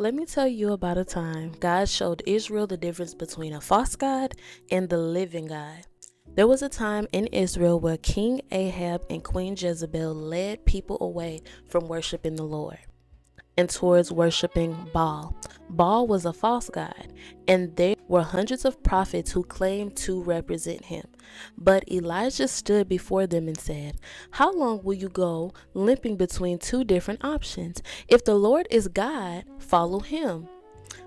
Let me tell you about a time God showed Israel the difference between a false God and the living God. There was a time in Israel where King Ahab and Queen Jezebel led people away from worshiping the Lord and towards worshiping Baal. Baal was a false god, and there were hundreds of prophets who claimed to represent him. But Elijah stood before them and said, "How long will you go limping between two different options? If the Lord is God, follow him."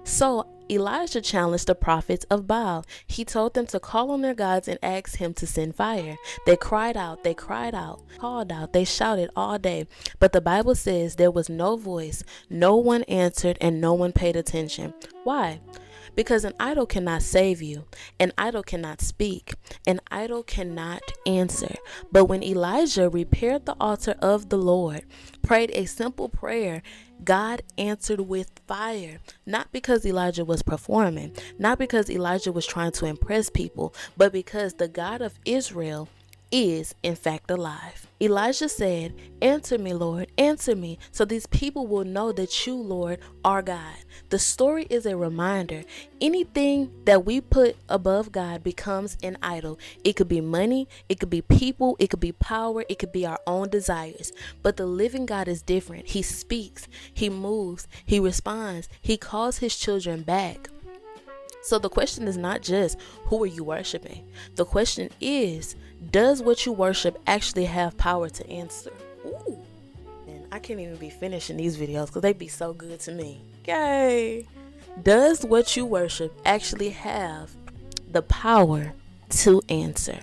So Elijah challenged the prophets of Baal. He told them to call on their gods and ask him to send fire. They cried out, called out, they shouted all day. But the Bible says there was no voice, no one answered, and no one paid attention. Why? Because an idol cannot save you, an idol cannot speak, an idol cannot answer. But when Elijah repaired the altar of the Lord, prayed a simple prayer, God answered with fire. Not because Elijah was performing, not because Elijah was trying to impress people, but because the God of Israel is in fact alive. Elijah said, "Answer me, Lord, answer me, so these people will know that you, Lord, are God." The story is a reminder. Anything that we put above God becomes an idol. It could be money, it could be people, it could be power, it could be our own desires. But the living God is different. He speaks, he moves, he responds, he calls his children back. So the question is not just who are you worshiping? The question is, does what you worship actually have power to answer? Ooh. And I can't even be finishing these videos because they be so good to me. Yay! Does what you worship actually have the power to answer?